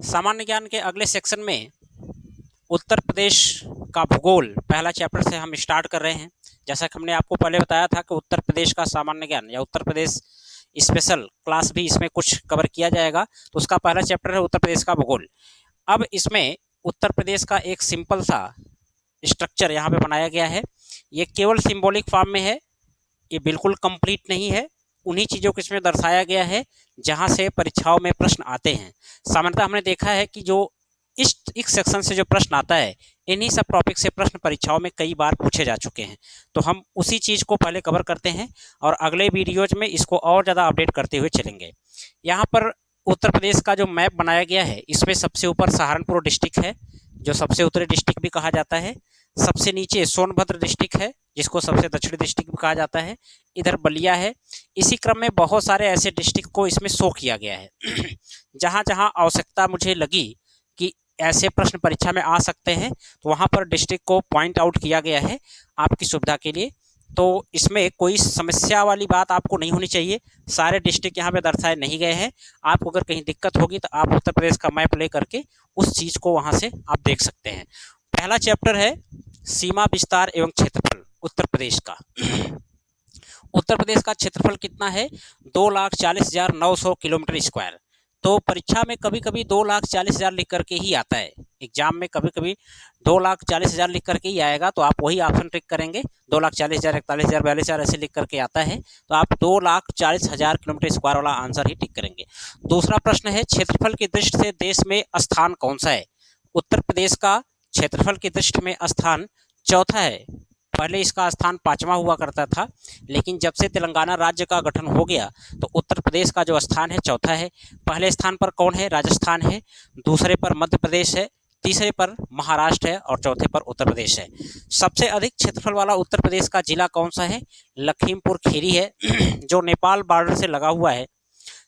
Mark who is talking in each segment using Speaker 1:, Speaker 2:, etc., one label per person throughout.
Speaker 1: सामान्य ज्ञान के अगले सेक्शन में उत्तर प्रदेश का भूगोल पहला चैप्टर से हम स्टार्ट कर रहे हैं। जैसा कि हमने आपको पहले बताया था कि उत्तर प्रदेश का सामान्य ज्ञान या उत्तर प्रदेश स्पेशल क्लास भी इसमें कुछ कवर किया जाएगा। तो उसका पहला चैप्टर है उत्तर प्रदेश का भूगोल। अब इसमें उत्तर प्रदेश का एक सिंपल सा स्ट्रक्चर यहाँ पे बनाया गया है। ये केवल सिंबॉलिक फॉर्म में है, ये बिल्कुल कंप्लीट नहीं है। उन्हीं चीज़ों को इसमें दर्शाया गया है जहाँ से परीक्षाओं में प्रश्न आते हैं। सामान्यतः हमने देखा है कि जो इस सेक्शन से जो प्रश्न आता है, इन्हीं सब टॉपिक से प्रश्न परीक्षाओं में कई बार पूछे जा चुके हैं। तो हम उसी चीज़ को पहले कवर करते हैं और अगले वीडियोज में इसको और ज़्यादा अपडेट करते हुए चलेंगे। यहाँ पर उत्तर प्रदेश का जो मैप बनाया गया है, इसमें सबसे ऊपर सहारनपुर डिस्ट्रिक्ट है, जो सबसे उत्तरी डिस्ट्रिक्ट भी कहा जाता है। सबसे नीचे सोनभद्र डिस्ट्रिक्ट है, जिसको सबसे दक्षिणी डिस्ट्रिक्ट भी कहा जाता है। इधर बलिया है। इसी क्रम में बहुत सारे ऐसे डिस्ट्रिक्ट को इसमें शो किया गया है। जहाँ जहाँ आवश्यकता मुझे लगी कि ऐसे प्रश्न परीक्षा में आ सकते हैं, तो वहाँ पर डिस्ट्रिक्ट को पॉइंट आउट किया गया है आपकी सुविधा के लिए। तो इसमें कोई समस्या वाली बात आपको नहीं होनी चाहिए। सारे डिस्ट्रिक्ट यहाँ पे दर्शाए नहीं गए हैं। आपको अगर कहीं दिक्कत होगी तो आप उत्तर प्रदेश का मैप ले करके उस चीज़ को वहाँ से आप देख सकते हैं। पहला चैप्टर है सीमा विस्तार एवं क्षेत्रफल उत्तर प्रदेश का। उत्तर प्रदेश का क्षेत्रफल कितना है? 2,40,900 किलोमीटर स्क्वायर। तो परीक्षा में कभी कभी 2,40,000 लिख करके ही आता है। एग्जाम में कभी कभी 2,40,000 लिख करके ही आएगा, तो आप वही ऑप्शन टिक करेंगे। 2,40,000, 41,000, 42,000 ऐसे लिख करके आता है, तो आप 2,40,000 किलोमीटर स्क्वायर वाला आंसर ही टिक करेंगे। दूसरा प्रश्न है क्षेत्रफल की दृष्टि से देश में स्थान कौन सा है? उत्तर प्रदेश का क्षेत्रफल की दृष्टि में स्थान चौथा है। पहले इसका स्थान 5वां हुआ करता था, लेकिन जब से तेलंगाना राज्य का गठन हो गया तो उत्तर प्रदेश का जो स्थान है चौथा है। पहले स्थान पर कौन है? राजस्थान है। दूसरे पर मध्य प्रदेश है। तीसरे पर महाराष्ट्र है और चौथे पर उत्तर प्रदेश है। सबसे अधिक क्षेत्रफल वाला उत्तर प्रदेश का जिला कौन सा है? लखीमपुर खीरी है, जो नेपाल बॉर्डर से लगा हुआ है।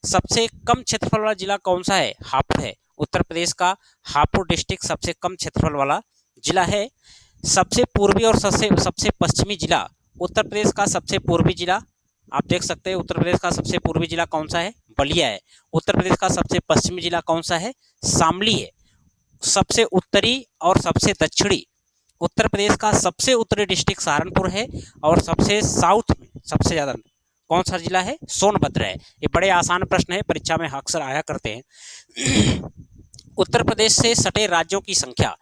Speaker 1: सबसे कम क्षेत्रफल वाला जिला कौन सा है? हापुड़ है। उत्तर प्रदेश का हापुड़ डिस्ट्रिक्ट सबसे कम क्षेत्रफल वाला जिला है। सबसे पूर्वी और सबसे पश्चिमी जिला उत्तर प्रदेश का सबसे पूर्वी जिला आप देख सकते हैं। उत्तर प्रदेश का सबसे पूर्वी जिला कौन सा है? बलिया है। उत्तर प्रदेश का सबसे पश्चिमी जिला कौन सा है? शामली है। सबसे उत्तरी और सबसे दक्षिणी उत्तर प्रदेश का सबसे उत्तरी डिस्ट्रिक्ट सहारनपुर है और सबसे साउथ में सबसे ज़्यादा कौन सा जिला है? सोनभद्र है। ये बड़े आसान प्रश्न है, परीक्षा में अक्सर आया करते हैं। उत्तर प्रदेश से सटे राज्यों की संख्या,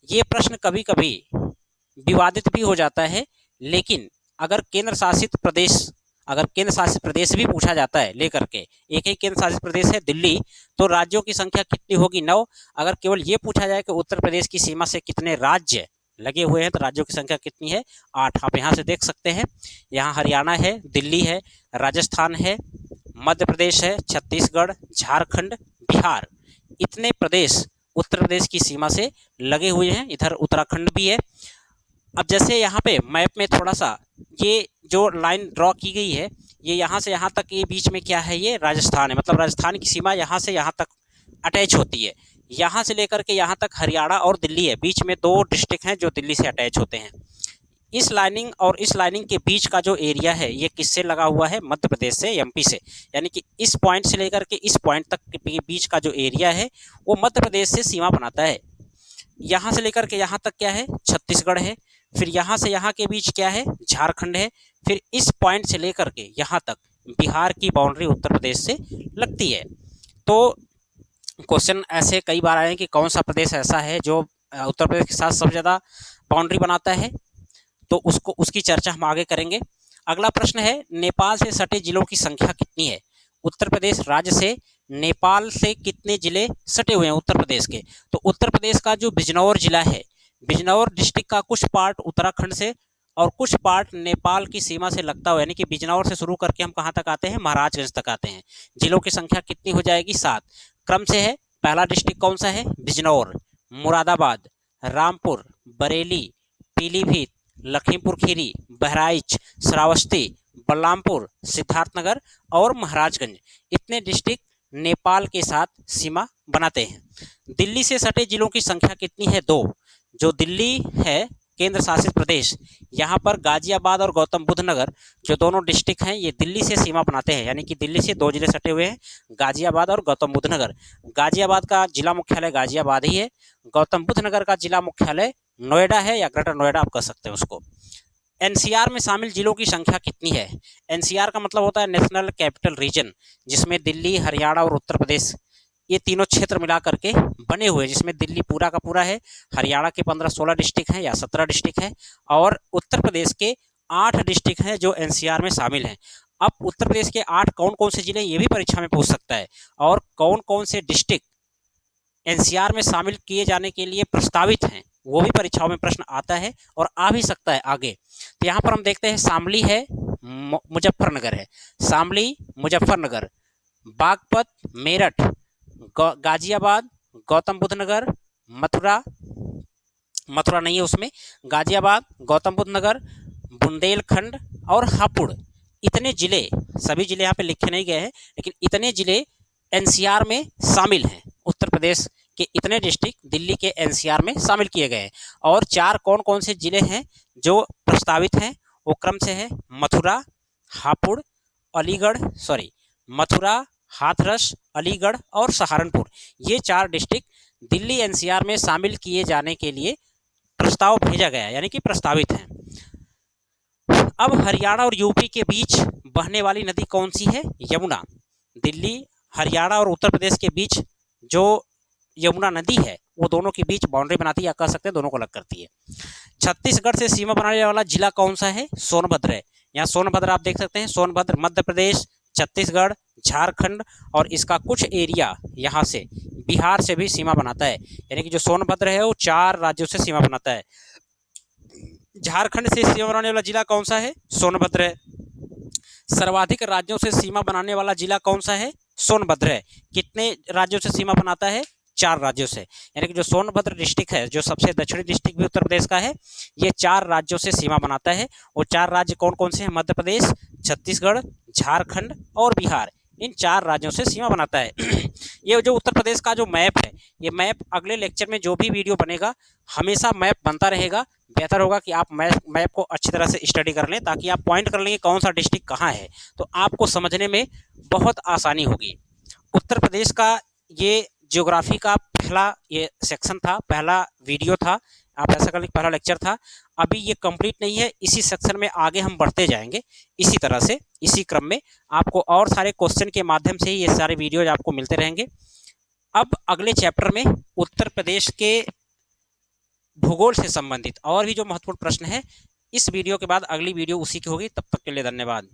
Speaker 1: ये प्रश्न कभी कभी विवादित भी हो जाता है, लेकिन अगर केंद्र शासित प्रदेश भी पूछा जाता है लेकर के, एक ही केंद्र शासित प्रदेश है दिल्ली, तो राज्यों की संख्या कितनी होगी? 9। अगर केवल ये पूछा जाए कि उत्तर प्रदेश की सीमा से कितने राज्य लगे हुए हैं, तो राज्यों की संख्या कितनी है? 8। आप यहाँ से देख सकते हैं। यहाँ हरियाणा है, दिल्ली है, राजस्थान है, मध्य प्रदेश है, छत्तीसगढ़, झारखंड, बिहार, इतने प्रदेश उत्तर प्रदेश की सीमा से लगे हुए हैं। इधर उत्तराखंड भी है। अब जैसे यहाँ पे मैप में थोड़ा सा ये जो लाइन ड्रॉ की गई है, ये यहाँ से यहाँ तक, ये बीच में क्या है? ये राजस्थान है। मतलब राजस्थान की सीमा यहाँ से यहाँ तक अटैच होती है। यहाँ से लेकर के यहाँ तक हरियाणा और दिल्ली है। बीच में 2 डिस्ट्रिक्ट हैं जो दिल्ली से अटैच होते हैं। इस लाइनिंग और इस लाइनिंग के बीच का जो एरिया है, ये किससे लगा हुआ है? मध्य प्रदेश से, एमपी से। यानी कि इस पॉइंट से लेकर के इस पॉइंट तक के बीच का जो एरिया है, वो मध्य प्रदेश से सीमा बनाता है। यहाँ से लेकर के यहाँ तक क्या है? छत्तीसगढ़ है। फिर यहाँ से यहाँ के बीच क्या है? झारखंड है। फिर इस पॉइंट से लेकर के यहाँ तक बिहार की बाउंड्री उत्तर प्रदेश से लगती है। तो क्वेश्चन ऐसे कई बार आए हैं कि कौन सा प्रदेश ऐसा है जो उत्तर प्रदेश के साथ सबसे ज़्यादा बाउंड्री बनाता है, तो उसकी चर्चा हम आगे करेंगे। अगला प्रश्न है नेपाल से सटे जिलों की संख्या कितनी है? उत्तर प्रदेश राज्य से नेपाल से कितने जिले सटे हुए हैं उत्तर प्रदेश के? तो उत्तर प्रदेश का जो बिजनौर जिला है, बिजनौर डिस्ट्रिक्ट का कुछ पार्ट उत्तराखंड से और कुछ पार्ट नेपाल की सीमा से लगता हुआ, यानी कि बिजनौर से शुरू करके हम कहाँ तक आते हैं? महाराजगंज तक आते हैं। जिलों की संख्या कितनी हो जाएगी? 7। क्रम से है। पहला डिस्ट्रिक्ट कौन सा है? बिजनौर, मुरादाबाद, रामपुर, बरेली, पीलीभीत, लखीमपुर खीरी, बहराइच, श्रावस्ती, बलरामपुर, सिद्धार्थनगर और महाराजगंज, इतने डिस्ट्रिक्ट नेपाल के साथ सीमा बनाते हैं। दिल्ली से सटे जिलों की संख्या कितनी है? 2। जो दिल्ली है केंद्र शासित प्रदेश, यहाँ पर गाजियाबाद और गौतम बुद्ध नगर जो दोनों डिस्ट्रिक्ट हैं ये दिल्ली से सीमा बनाते हैं, यानी कि दिल्ली से दो जिले सटे हुए हैं, गाजियाबाद और गौतम बुद्ध नगर। गाजियाबाद का जिला मुख्यालय गाजियाबाद ही है, गौतम बुद्ध नगर का जिला मुख्यालय नोएडा है या ग्रेटर नोएडा आप कह सकते हैं उसको। एनसीआर में शामिल जिलों की संख्या कितनी है? एनसीआर का मतलब होता है नेशनल कैपिटल रीजन, जिसमें दिल्ली, हरियाणा और उत्तर प्रदेश ये तीनों क्षेत्र मिला करके बने हुए, जिसमें दिल्ली पूरा का पूरा है, हरियाणा के 15-16 डिस्ट्रिक्ट हैं या 17 डिस्ट्रिक्ट हैं, और उत्तर प्रदेश के 8 डिस्ट्रिक्ट हैं जो एनसीआर में शामिल हैं। अब उत्तर प्रदेश के 8 कौन कौन से जिले, ये भी परीक्षा में पूछ सकता है, और कौन कौन से डिस्ट्रिक्ट एनसीआर में शामिल किए जाने के लिए प्रस्तावित हैं, वो भी परीक्षाओं में प्रश्न आता है और आ भी सकता है आगे। तो यहाँ पर हम देखते हैं शामली है, मुजफ्फरनगर है, शामली, मुजफ्फरनगर, बागपत, मेरठ, गाजियाबाद, गौतम बुद्ध नगर, मथुरा नहीं है उसमें, गाजियाबाद, गौतम बुद्ध नगर, बुंदेलखंड और हापुड़, इतने जिले, सभी जिले यहाँ पे लिखे नहीं गए हैं, लेकिन इतने जिले एनसीआर में शामिल हैं। उत्तर प्रदेश के इतने डिस्ट्रिक्ट दिल्ली के एनसीआर में शामिल किए गए हैं। और 4 कौन कौन से जिले हैं जो प्रस्तावित हैं, वो क्रम से है मथुरा, हापुड़, मथुरा, हाथरस, अलीगढ़ और सहारनपुर। ये 4 डिस्ट्रिक्ट दिल्ली एनसीआर में शामिल किए जाने के लिए प्रस्ताव भेजा गया, यानी कि प्रस्तावित हैं। अब हरियाणा और यूपी के बीच बहने वाली नदी कौन सी है? यमुना। दिल्ली, हरियाणा और उत्तर प्रदेश के बीच जो यमुना नदी है वो दोनों के बीच बाउंड्री बनाती है, या कह सकते हैं दोनों को अलग करती है। छत्तीसगढ़ से सीमा बनाने वाला जिला कौन सा है? सोनभद्र है। यहाँ सोनभद्र आप देख सकते हैं, सोनभद्र मध्य प्रदेश, छत्तीसगढ़, झारखंड और इसका कुछ एरिया यहाँ से बिहार से भी सीमा बनाता है, यानी कि जो सोनभद्र है वो 4 राज्यों से सीमा बनाता है। झारखंड से सीमा बनाने वाला जिला कौन सा है? सोनभद्र है। सर्वाधिक राज्यों से सीमा बनाने वाला जिला कौन सा है? सोनभद्र है। कितने राज्यों से सीमा बनाता है? 4 राज्यों से, यानी कि जो सोनभद्र डिस्ट्रिक्ट है, जो सबसे दक्षिणी डिस्ट्रिक्ट भी उत्तर प्रदेश का है, ये 4 राज्यों से सीमा बनाता है। और 4 राज्य कौन कौन से हैं? मध्य प्रदेश, छत्तीसगढ़, झारखंड और बिहार, इन 4 राज्यों से सीमा बनाता है। ये जो उत्तर प्रदेश का जो मैप है, ये मैप अगले लेक्चर में जो भी वीडियो बनेगा हमेशा मैप बनता रहेगा। बेहतर होगा कि आप मैप को अच्छी तरह से स्टडी कर लें, ताकि आप पॉइंट कर लेंगे कौन सा डिस्ट्रिक्ट कहाँ है, तो आपको समझने में बहुत आसानी होगी। उत्तर प्रदेश का ये ज्योग्राफी का पहला ये सेक्शन था, पहला वीडियो था, आप ऐसा कर लें पहला लेक्चर था। अभी ये कंप्लीट नहीं है, इसी सेक्शन में आगे हम बढ़ते जाएंगे। इसी तरह से इसी क्रम में आपको और सारे क्वेश्चन के माध्यम से ही ये सारे वीडियोज आपको मिलते रहेंगे। अब अगले चैप्टर में उत्तर प्रदेश के भूगोल से संबंधित और भी जो महत्वपूर्ण प्रश्न है, इस वीडियो के बाद अगली वीडियो उसी की होगी। तब तक के लिए धन्यवाद।